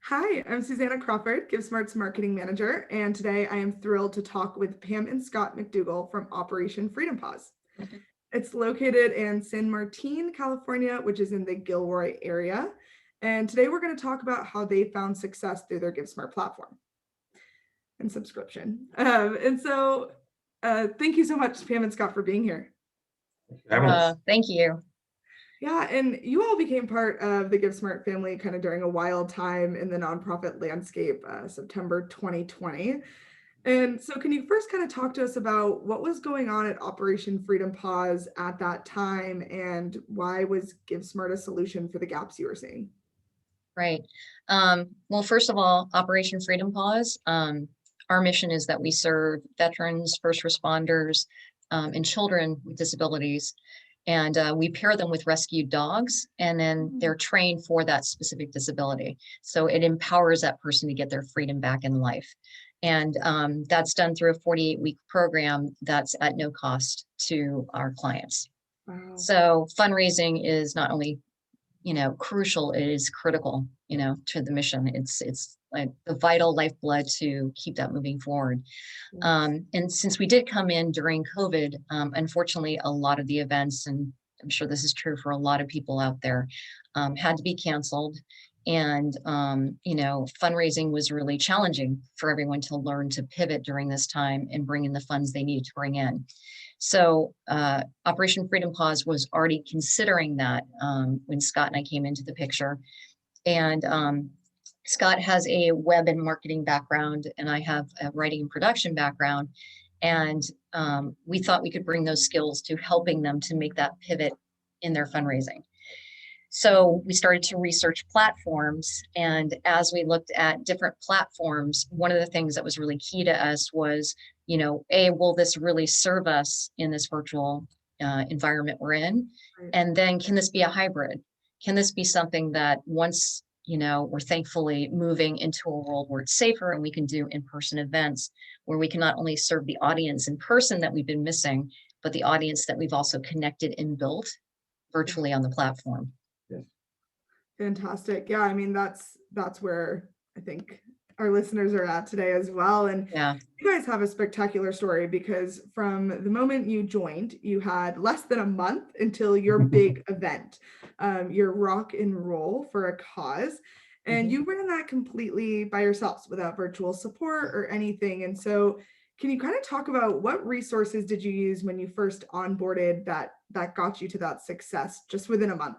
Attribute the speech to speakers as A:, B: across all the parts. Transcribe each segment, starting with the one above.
A: Hi, I'm Susanna Crawford, GiveSmart's marketing manager, and today I am thrilled to talk with Pam and Scott McDougall from Operation Freedom Paws. It's located in San Martin, California, which is in the Gilroy area. And today we're going to talk about how they found success through their GiveSmart platform and subscription. Thank you so much, Pam and Scott, for being here.
B: Thank you.
A: Yeah, and you all became part of the GiveSmart family kind of during a wild time in the nonprofit landscape, September 2020. And so can you first kind of talk to us about what was going on at Operation Freedom Paws at that time, and why was GiveSmart a solution for the gaps you were seeing?
B: Right. Well, first of all, Operation Freedom Paws, our mission is that we serve veterans, first responders, and children with disabilities. And we pair them with rescued dogs, and then they're trained for that specific disability. So it empowers that person to get their freedom back in life. And that's done through a 48-week program that's at no cost to our clients.
A: Wow.
B: So fundraising is not only crucial, it is critical, to the mission. It's like the vital lifeblood to keep that moving forward. And since we did come in during COVID, unfortunately, a lot of the events, and I'm sure this is true for a lot of people out there, had to be canceled. And, fundraising was really challenging for everyone to learn to pivot during this time and bring in the funds they needed to bring in. So Operation Freedom Paws was already considering that when Scott and I came into the picture. And Scott has a web and marketing background, and I have a writing and production background. And we thought we could bring those skills to helping them to make that pivot in their fundraising. So we started to research platforms. And as we looked at different platforms, one of the things that was really key to us was, will this really serve us in this virtual environment we're in? And then can this be a hybrid? Can this be something that once, we're thankfully moving into a world where it's safer and we can do in-person events where we can not only serve the audience in person that we've been missing, but the audience that we've also connected and built virtually on the platform.
A: Fantastic. Yeah, I mean, that's where I think our listeners are at today as well. And
B: yeah,
A: you guys have a spectacular story, because from the moment you joined, you had less than a month until your big event, your rock and roll for a cause. And you ran that completely by yourselves without virtual support or anything. And so can you kind of talk about what resources did you use when you first onboarded that got you to that success just within a month?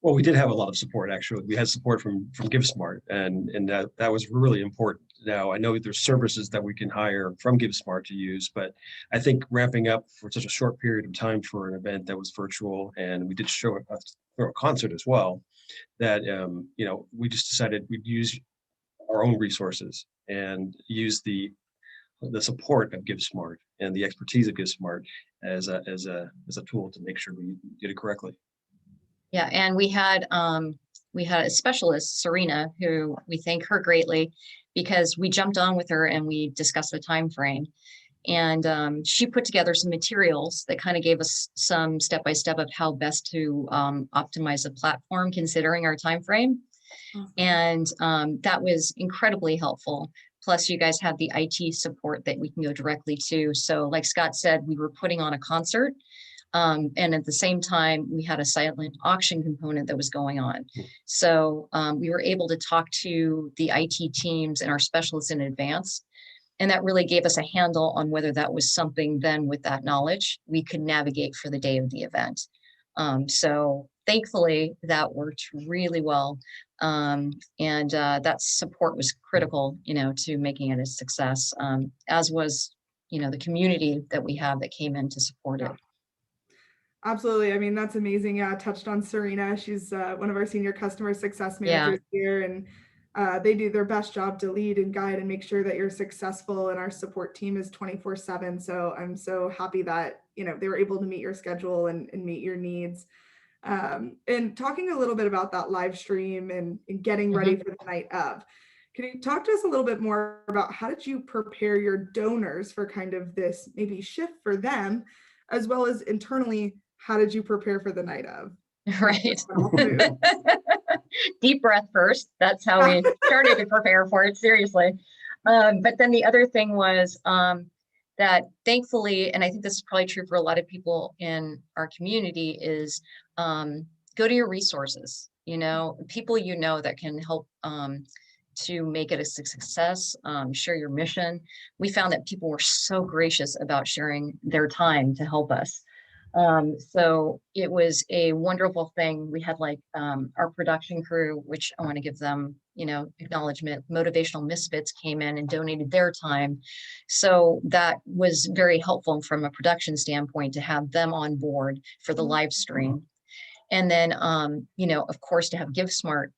C: Well, we did have a lot of support, actually. We had support from GiveSmart, and that was really important. Now, I know there's services that we can hire from GiveSmart to use, but I think ramping up for such a short period of time for an event that was virtual, and we did show a concert as well, that we just decided we'd use our own resources and use the support of GiveSmart and the expertise of GiveSmart as a tool to make sure we did it correctly.
B: Yeah, and we had a specialist, Serena, who we thank her greatly, because we jumped on with her and we discussed the time frame. And she put together some materials that kind of gave us some step-by-step of how best to optimize the platform considering our time frame. And that was incredibly helpful. Plus, you guys have the IT support that we can go directly to. So like Scott said, we were putting on a concert. And at the same time, we had a silent auction component that was going on. So we were able to talk to the IT teams and our specialists in advance. And that really gave us a handle on whether that was something then with that knowledge we could navigate for the day of the event. So thankfully, that worked really well. And that support was critical, to making it a success, as was, the community that we have that came in to support it.
A: Absolutely. I mean, that's amazing. Yeah, I touched on Serena. She's one of our senior customer success managers here, and they do their best job to lead and guide and make sure that you're successful. And our support team is 24/7. So I'm so happy that, they were able to meet your schedule and meet your needs. And talking a little bit about that live stream and getting ready for the night of, can you talk to us a little bit more about how did you prepare your donors for kind of this maybe shift for them, as well as internally, how did you prepare for the night of?
B: Right. deep breath first. That's how we started to prepare for it, seriously. But then the other thing was that thankfully, and I think this is probably true for a lot of people in our community, is go to your resources, people that can help to make it a success, share your mission. We found that people were so gracious about sharing their time to help us. So it was a wonderful thing. We had our production crew, which I want to give them, acknowledgement. Motivational Misfits came in and donated their time. So that was very helpful from a production standpoint to have them on board for the live stream. And then, of course, to have GiveSmart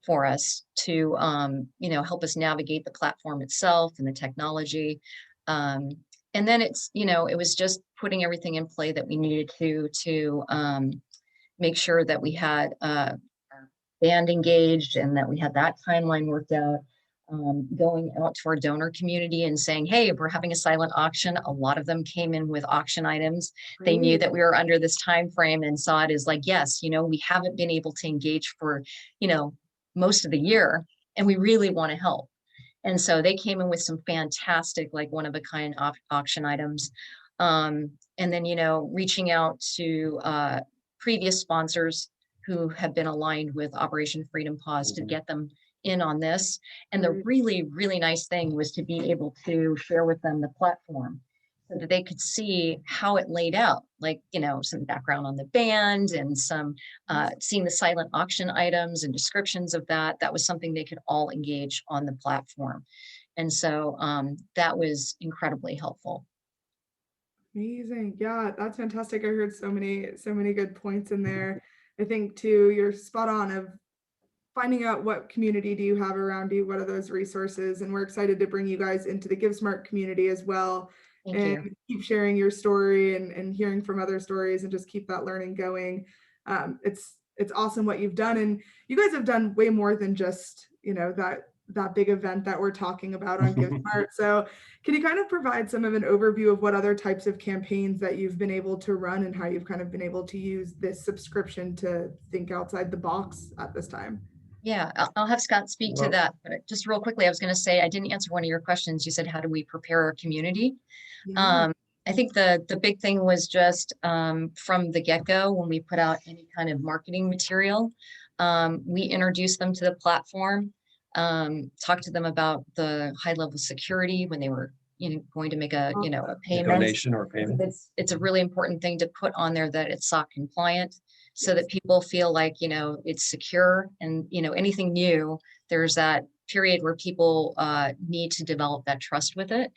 B: for us to, help us navigate the platform itself and the technology. And then it's, it was just putting everything in play that we needed to make sure that we had our band engaged and that we had that timeline worked out. Going out to our donor community and saying, hey, we're having a silent auction. A lot of them came in with auction items. They knew that we were under this time frame and saw it as yes, we haven't been able to engage for, most of the year, and we really want to help. And so they came in with some fantastic, one-of-a-kind auction items. And then, reaching out to previous sponsors who have been aligned with Operation Freedom Paws to get them in on this. And the really, really nice thing was to be able to share with them the platform so that they could see how it laid out, some background on the band and some seeing the silent auction items and descriptions of that. That was something they could all engage on the platform. And so that was incredibly helpful.
A: Amazing. Yeah, that's fantastic. I heard so many good points in there. I think too, you're spot on of finding out what community do you have around you, what are those resources, and we're excited to bring you guys into the GiveSmart community as well.
B: Thank you.
A: Keep sharing your story and hearing from other stories and just keep that learning going. It's awesome what you've done, and you guys have done way more than just that big event that we're talking about on GiveSmart. So can you kind of provide some of an overview of what other types of campaigns that you've been able to run and how you've kind of been able to use this subscription to think outside the box at this time?
B: Yeah, I'll have Scott speak to that. But just real quickly, I was going to say, I didn't answer one of your questions. You said, how do we prepare our community? Yeah. I think the big thing was just from the get-go, when we put out any kind of marketing material, we introduced them to the platform, talked to them about the high level security when they were going to make a payment,
C: donation or payment.
B: It's a really important thing to put on there that it's SOC compliant, so that people feel like it's secure. And anything new, there's that period where people need to develop that trust with it.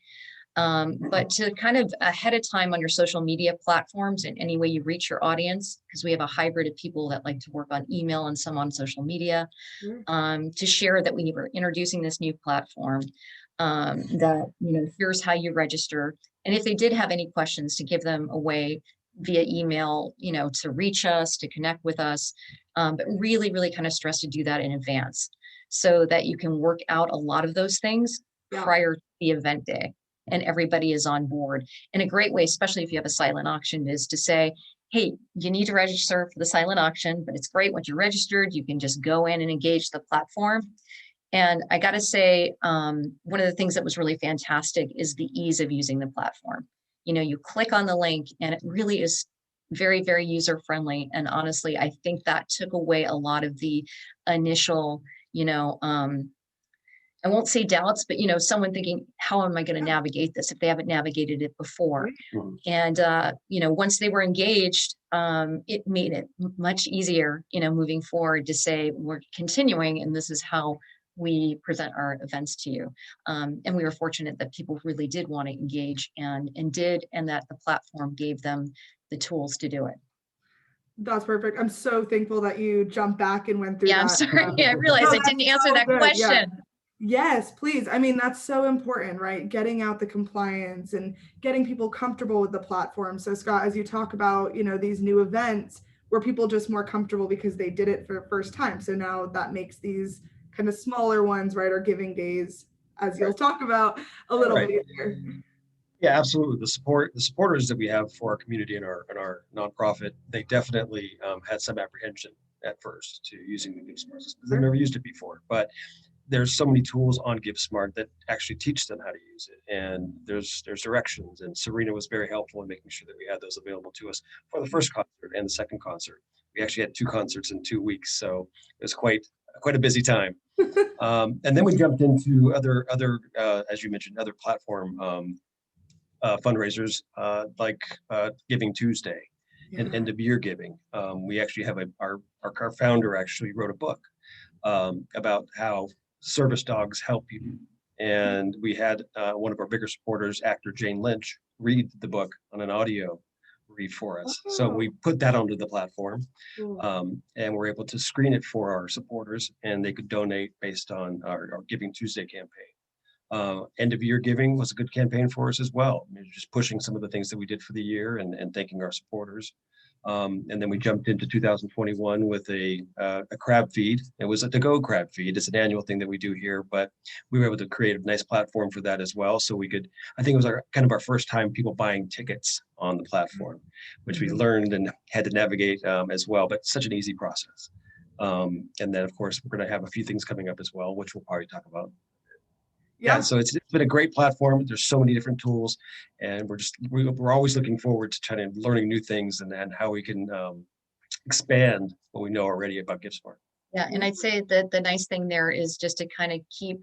B: But to kind of ahead of time on your social media platforms and any way you reach your audience, because we have a hybrid of people that like to work on email and some on social media, to share that we were introducing this new platform, that here's how you register, and if they did have any questions, to give them a way via email to reach us, to connect with us, but really kind of stress to do that in advance so that you can work out a lot of those things prior to the event day and everybody is on board. And a great way, especially if you have a silent auction, is to say, hey, you need to register for the silent auction, but it's great once you're registered, you can just go in and engage the platform. And I got to say, one of the things that was really fantastic is the ease of using the platform. You click on the link and it really is very, very user friendly. And honestly, I think that took away a lot of the initial, I won't say doubts, but someone thinking, how am I going to navigate this if they haven't navigated it before? And once they were engaged, it made it much easier, moving forward to say we're continuing, and this is how we present our events to you. And we were fortunate that people really did want to engage and that the platform gave them the tools to do it.
A: That's perfect. I'm so thankful that you jumped back and went through that.
B: I'm sorry. I realized I didn't answer that question.
A: Yeah. Yes, please. I mean, that's so important, right? Getting out the compliance and getting people comfortable with the platform. So Scott, as you talk about, these new events, were people just more comfortable because they did it for the first time? So now that makes these kind of smaller ones, right, or giving days, as you'll talk about, a little bit easier.
C: Yeah, absolutely. The supporters that we have for our community and our nonprofit, they definitely had some apprehension at first to using the GiveSmart system. They've never used it before, but there's so many tools on GiveSmart that actually teach them how to use it. And there's directions. And Serena was very helpful in making sure that we had those available to us for the first concert and the second concert. We actually had 2 concerts in 2 weeks, so it was quite a busy time. And then we jumped into other as you mentioned, other platform fundraisers like Giving Tuesday and end of year giving. We actually have our founder actually wrote a book about how service dogs help you. And we had one of our bigger supporters, actor Jane Lynch, read the book on an audio read for us. So we put that onto the platform, and we're able to screen it for our supporters, and they could donate based on our Giving Tuesday campaign. End of year giving was a good campaign for us as well. I mean, just pushing some of the things that we did for the year and thanking our supporters. And then we jumped into 2021 with a crab feed. It was a to-go crab feed. It's an annual thing that we do here, but we were able to create a nice platform for that as well. So we could, I think it was kind of our first time people buying tickets on the platform, which we learned and had to navigate as well, but such an easy process. And then of course, we're going to have a few things coming up as well, which we'll probably talk about. Yeah, so it's been a great platform. There's so many different tools, and we're always looking forward to trying to learning new things and how we can expand what we know already about GiveSmart.
B: Yeah, and I'd say that the nice thing there is just to kind of keep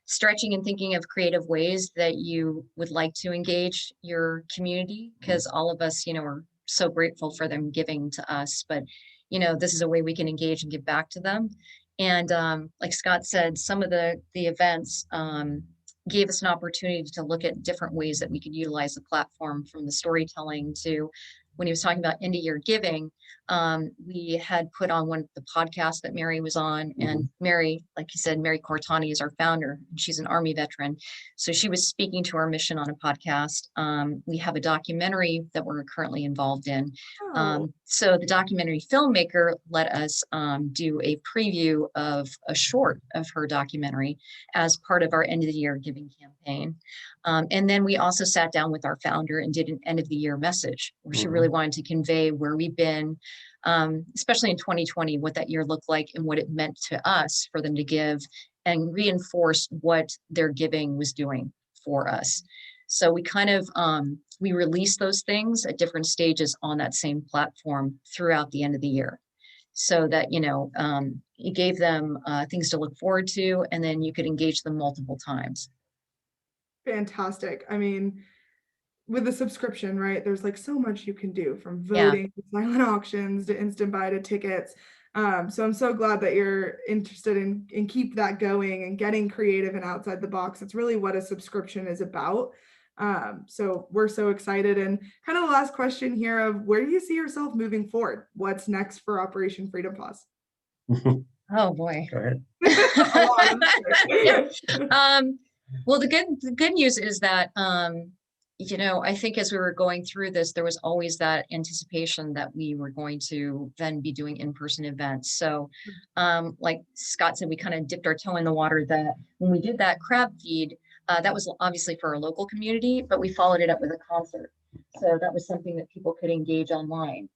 B: stretching and thinking of creative ways that you would like to engage your community, because all of us, are so grateful for them giving to us, but this is a way we can engage and give back to them. And like Scott said, some of the events gave us an opportunity to look at different ways that we could utilize the platform, from the storytelling to when he was talking about end of year giving. We had put on one of the podcasts that Mary was on, and Mary, like you said, Mary Cortani is our founder, and she's an Army veteran. So she was speaking to our mission on a podcast. We have a documentary that we're currently involved in. So the documentary filmmaker let us do a preview of a short of her documentary as part of our end of the year giving campaign. And then we also sat down with our founder and did an end of the year message, where she really wanted to convey where we've been, especially in 2020, what that year looked like and what it meant to us for them to give, and reinforce what their giving was doing for us. So we kind of, we released those things at different stages on that same platform throughout the end of the year, so that, it gave them things to look forward to, and then you could engage them multiple times.
A: Fantastic. I mean, with the subscription, right, there's like so much you can do, from voting to silent auctions to instant buy to tickets. So I'm so glad that you're interested in keep that going and getting creative and outside the box. It's really what a subscription is about. So we're so excited. And kind of the last question here of, where do you see yourself moving forward? What's next for Operation Freedom Paws?
B: Oh boy.
C: Go ahead.
B: Well, the good news is that, I think as we were going through this, there was always that anticipation that we were going to then be doing in-person events. So like Scott said, we kind of dipped our toe in the water that when we did that crab feed, that was obviously for our local community, but we followed it up with a concert. So that was something that people could engage online,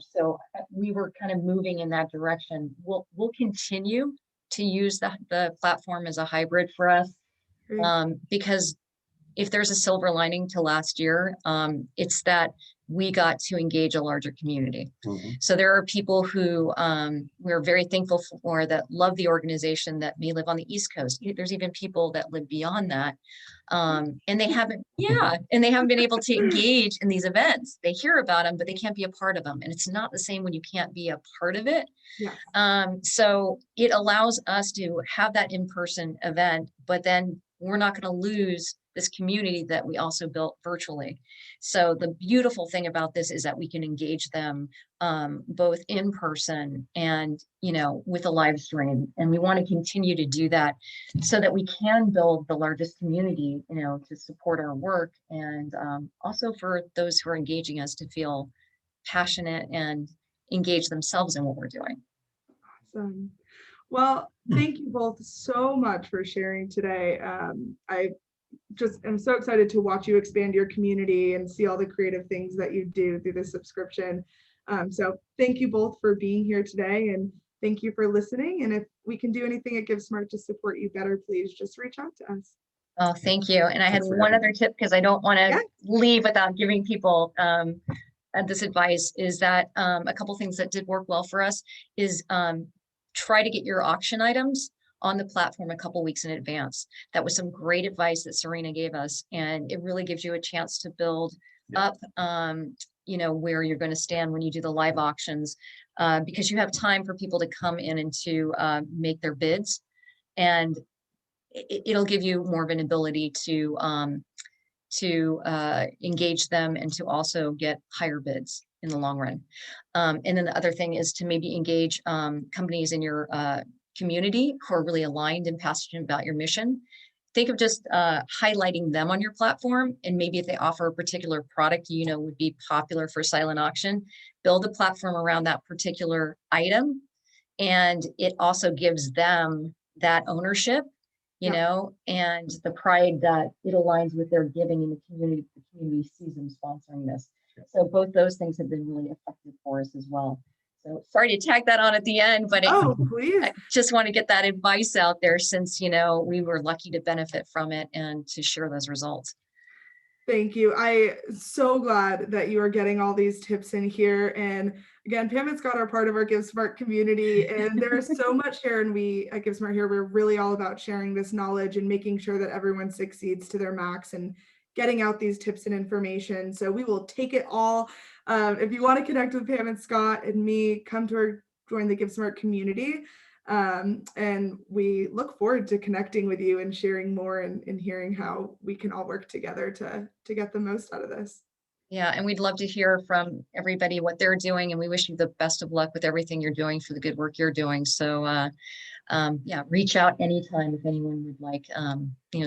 B: so we were kind of moving in that direction. We'll continue to use the platform as a hybrid for us, because if there's a silver lining to last year, it's that we got to engage a larger community. So there are people who we're very thankful for, that love the organization, that may live on the East Coast. There's even people that live beyond that. And they haven't been able to engage in these events. They hear about them, but they can't be a part of them. And it's not the same when you can't be a part of it. So it allows us to have that in-person event, but then we're not going to lose this community that we also built virtually. So the beautiful thing about this is that we can engage them both in person and, with a live stream. And we want to continue to do that so that we can build the largest community, to support our work, and also for those who are engaging us to feel passionate and engage themselves in what we're doing.
A: Awesome. Well, thank you both so much for sharing today. I just am so excited to watch you expand your community and see all the creative things that you do through the subscription. So thank you both for being here today, and thank you for listening. And if we can do anything at GiveSmart to support you better, please just reach out to us.
B: Oh, thank you. And I had
C: Thanks for
B: one
C: having
B: other tip, because I don't want to
A: Yeah.
B: leave without giving people this advice, is that a couple things that did work well for us is try to get your auction items on the platform a couple weeks in advance. That was some great advice that Serena gave us, and it really gives you a chance to build up where you're going to stand when you do the live auctions, because you have time for people to come in and to make their bids, and it'll give you more of an ability to engage them and to also get higher bids in the long run. And then the other thing is to maybe engage companies in your community who are really aligned and passionate about your mission. Think of just highlighting them on your platform, and maybe if they offer a particular product would be popular for silent auction, build a platform around that particular item, and it also gives them that ownership, and the pride that it aligns with their giving in the community. The community sees them sponsoring this. So both those things have been really effective for us as well. So sorry to tag that on at the end, but
A: Please.
B: I just want to get that advice out there, since, we were lucky to benefit from it and to share those results.
A: Thank you. I'm so glad that you are getting all these tips in here. And again, Pam and Scott are part of our GiveSmart community, and there's so much here. And we at GiveSmart here, we're really all about sharing this knowledge and making sure that everyone succeeds to their max and getting out these tips and information. So we will take it all. If you want to connect with Pam and Scott and me, come to join the GiveSmart community. And we look forward to connecting with you and sharing more and hearing how we can all work together to get the most out of this.
B: Yeah, and we'd love to hear from everybody what they're doing, and we wish you the best of luck with everything you're doing for the good work you're doing. So reach out anytime if anyone would like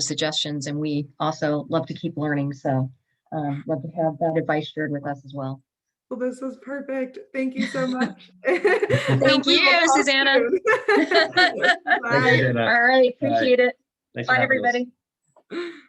B: suggestions, and we also love to keep learning. So love to have that advice shared with us as well.
A: Well, this was perfect. Thank you so much.
B: Thank you, Susanna.
A: Bye.
C: Thank you, Susanna.
B: All right, appreciate it.
C: Thanks for
B: Bye,
C: having us.
B: everybody.